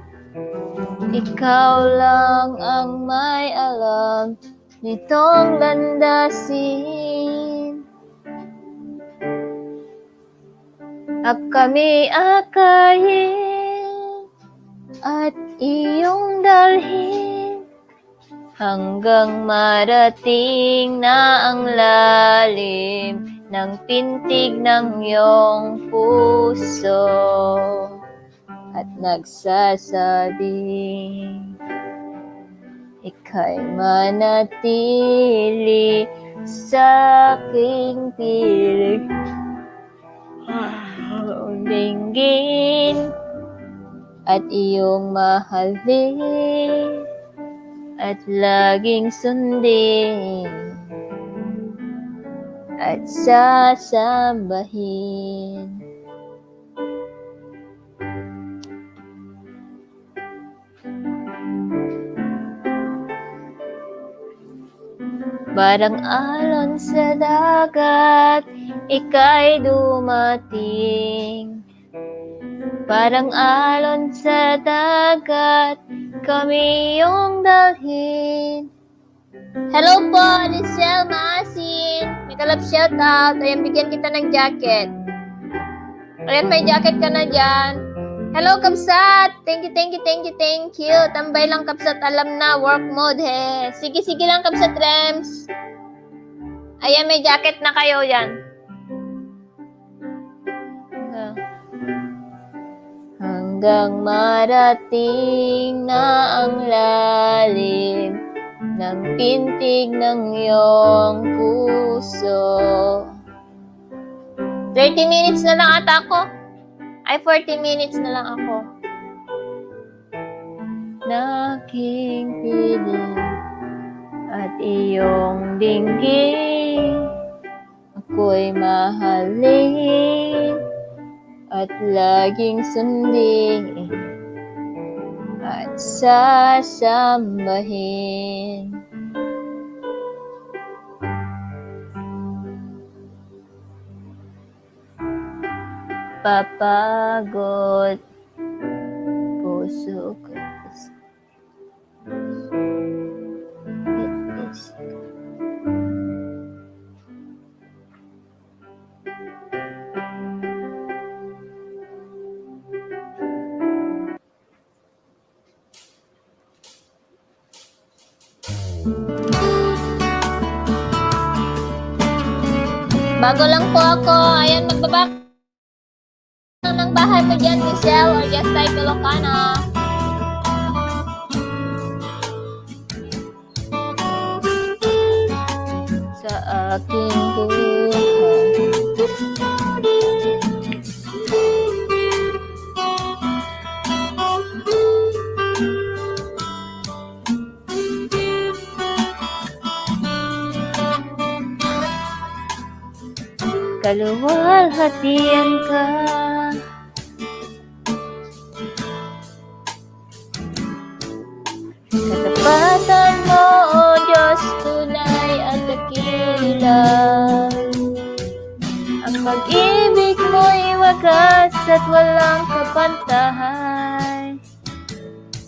Ikaw lang ang may alam nitong landasin. At kami akayin at iyong dalhin hanggang marating na ang lalim ng pintig ng iyong puso at nagsasabing ika'y manatili sa aking piling. Dinggin at iyong mahalin at laging sundin at sasambahin. Parang alon sa dagat, ika'y dumating. Parang alon sa dagat, kami iyong dalhin. Hello po, Lisel Maasin. May kalab shoutout. Ayan, bigyan kita ng jacket. Ayan, may jacket ka na dyan. Hello, Kapsat. Thank you. Tambay lang, Kapsat. Alam na, work mode, he. Sige lang, Kapsat Rems. Ayan, may jacket na kayo yan. Hanggang marating na ang lalim ng pintig ng iyong puso 30 minutes na lang ata ako. Ay, 40 minutes na lang ako. Naking piling at iyong dinggin, ako'y mahalin at laging sundin at sasambahin. Papagod puso ko. It is bago lang po ako. Ayan, magbaba ng bahay mo dyan, Michelle, or just type Ilocano. Sa aking buhay, kaluwalhatian ka. Katapatan mo, O Diyos, tunay at dakila. Ang pag-ibig mo'y wagas at walang kapantahan.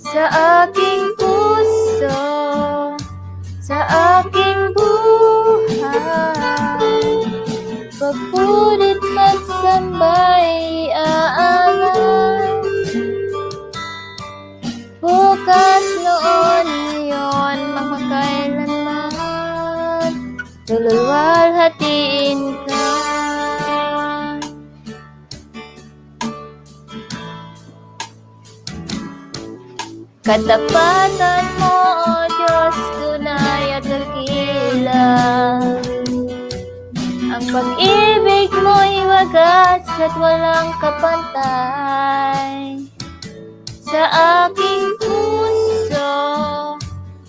Sa aking puso, sa aking buhay, pagpulit magsambay aangan. Bukas noon ngayon, makakailanman, luluwalhatiin ka. Katapatan mo, O Diyos, tunay at dakila. Ang pag-ibig mo'y wagas at walang kapantay. Sa aking puso,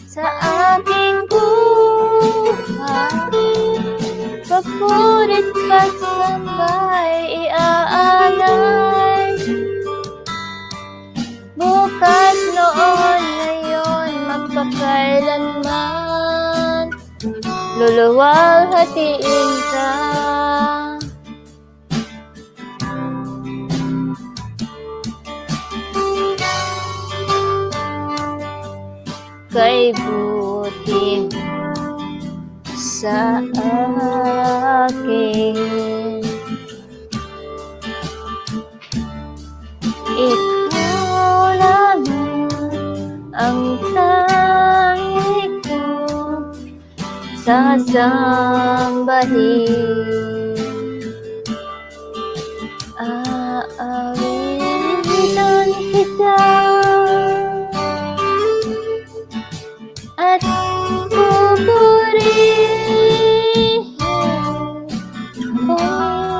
sa aking buhay, pagpurit pagsambay iaalay. Bukas noon ngayon, magpakailanman, luluwalhatiin ka. Kay buti sa akin, ikaw lamang ang tangi ko sasambahin. Aawitan kita at pupurihin, Panginoon.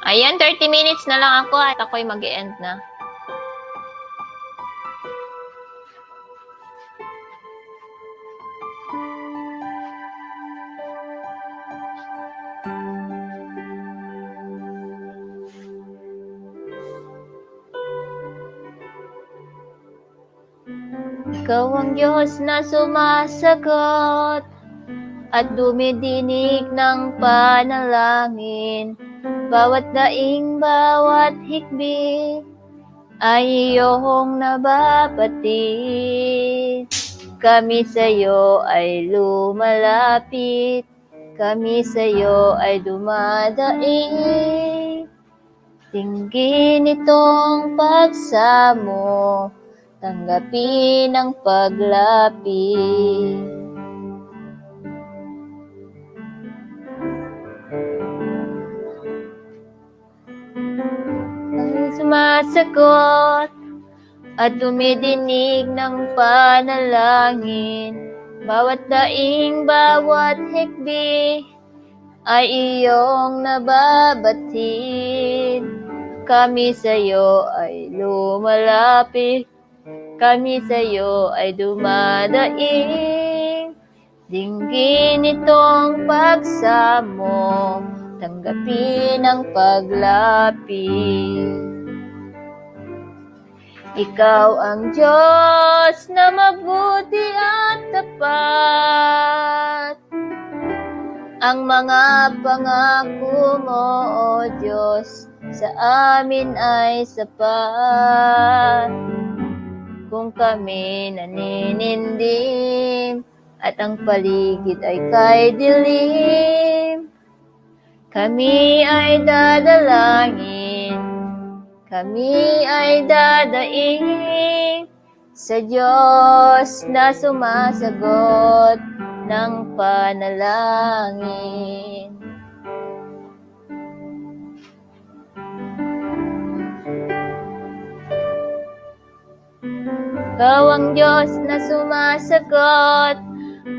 Ayan, 30 minutes na lang ako at ako'y mag-e-end na. Ikaw ang Diyos na sumasagot at dumidinig ng panalangin. Bawat daing, bawat hikbi ay iyong nababatid. Kami sa'yo ay lumalapit, kami sa'yo ay dumadaig. Tinggin itong pagsamo, tanggapin ang paglapit. Ay sumasagot at dumidinig ng panalangin. Bawat daing, bawat hikbi ay iyong nababatid. Kami sa'yo ay lumalapit, kami sa'yo ay dumadaing. Dinggin itong pagsamo, tanggapin ang paglapit. Ikaw ang Diyos na mabuti at tapat. Ang mga pangako mo, O Diyos, sa amin ay sapat. Kung kami naninindim at ang paligid ay kay dilim, kami ay dadalangin, kami ay dadaing sa Diyos na sumasagot ng panalangin. Ikaw ang Diyos na sumasagot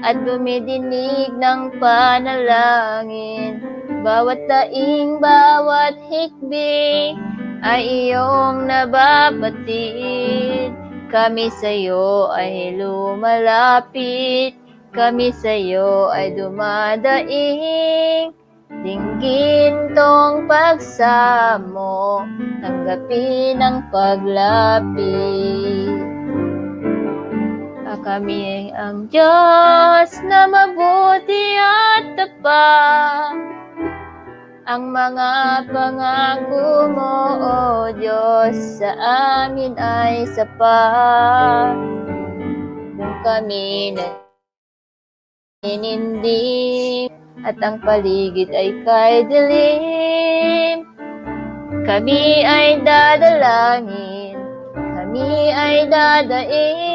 at dumidinig ng panalangin. Bawat daing, bawat hikbi ay iyong nababatid. Kami sa'yo ay lumalapit, kami sa'yo ay dumadaing. Dinggin tong pagsamo, tanggapin ang paglapit. Kami ang Diyos na mabuti at tapat. Ang mga pangako mo, O Diyos, sa amin ay sapat. Kung kami naninindim at ang paligid ay kay dilim, kami ay dadalangin, kami ay dadaing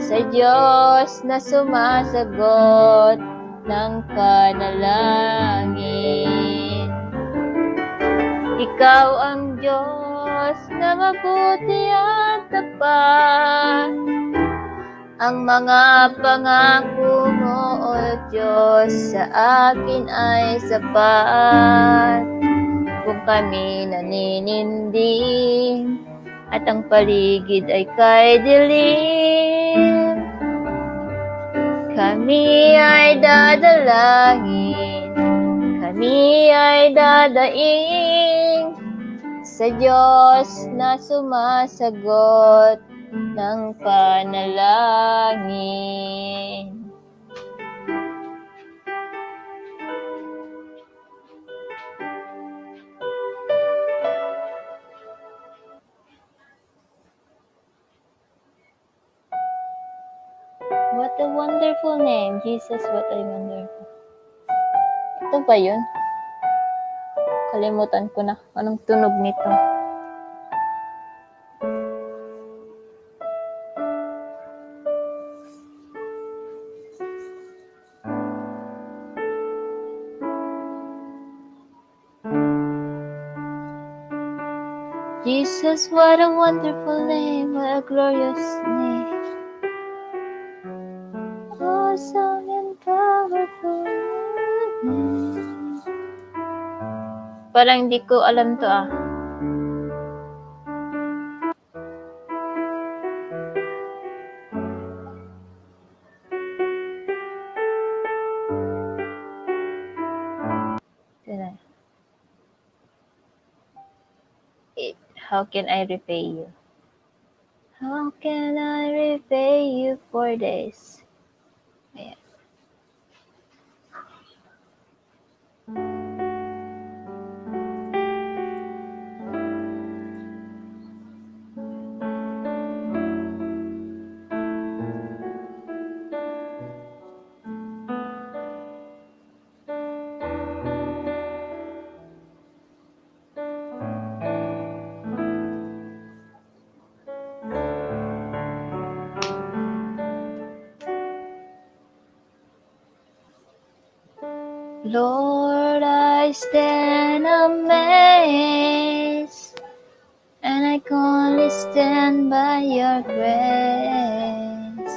sa Diyos na sumasagot ng panalangin. Ikaw ang Diyos na mabuti at tapat. Ang mga pangako mo, O Diyos, sa akin ay sapat. Kung kami naninindim at ang paligid ay kay dilim, kami ay dadalangin, kami ay dadaing sa Diyos na sumasagot ng panalangin. What a wonderful name. Jesus, what a wonderful. Ito ba yun? Kalimutan ko na. Anong tunog nito? Jesus, what a wonderful name. What a glorious name. Awesome and powerful name. Parang hindi ko alam to ah. How can I repay you? How can I repay you for this? Ayan. Lord, I stand amazed, and I can only stand by your grace.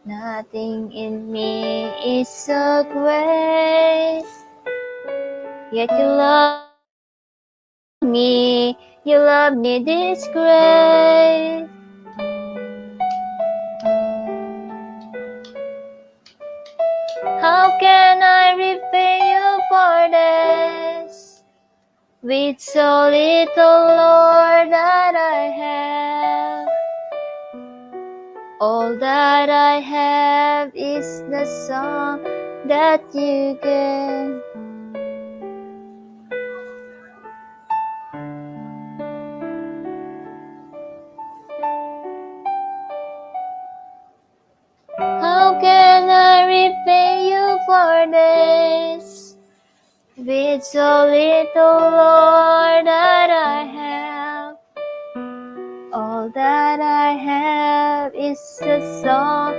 Nothing in me is so great, yet you love me, you love me this great. How can I repay you for this? With so little, Lord, that I have. All that I have is the song that you gave. How can I repay you for this? With so little, Lord, that I have. All that I have is a song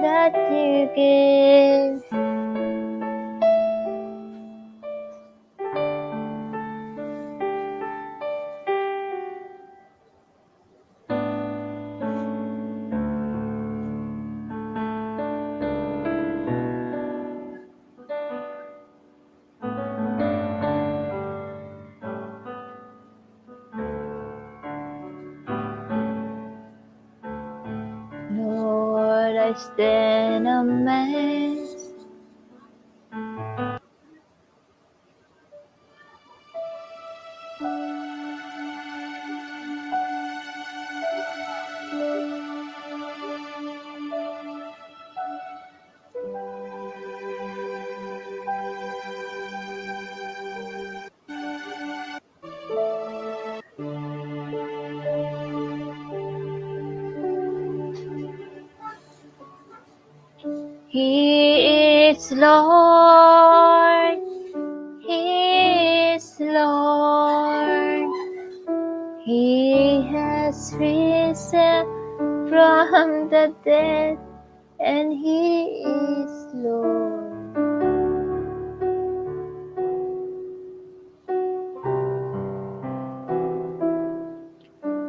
that you give. Lord, I stand amazed. He is Lord, He is Lord. He has risen from the dead, and He is Lord.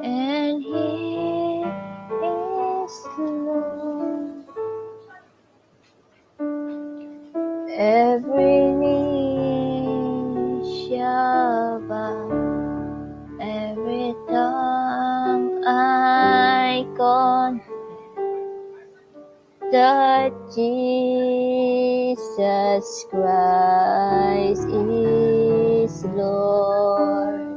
And He is Lord. Every knee shall bow, every tongue I confess that Jesus Christ is Lord.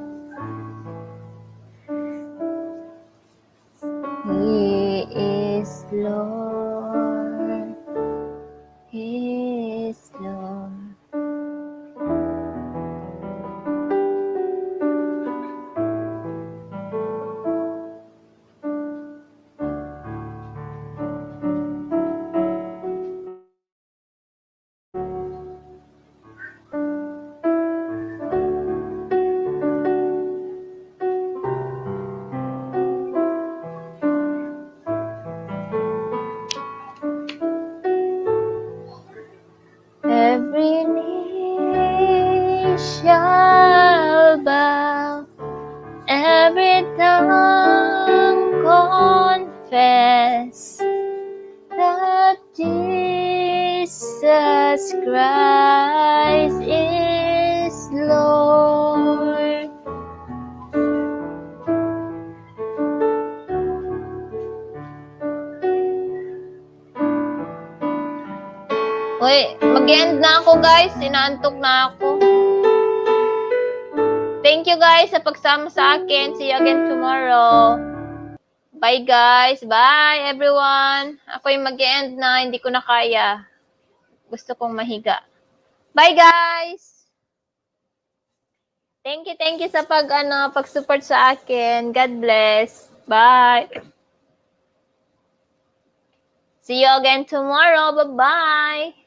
He is Lord. He is Lord. Every knee shall bow, every tongue confess that Jesus Christ is Lord. Uy, mag-end na ako guys. Inaantok na ako. Thank you guys sa pagsama sa akin. See you again tomorrow. Bye guys. Bye everyone. Ako yung mag-end na. Hindi ko na kaya. Gusto kong mahiga. Bye guys. Thank you sa pag-support sa akin. God bless. Bye. See you again tomorrow. Bye-bye.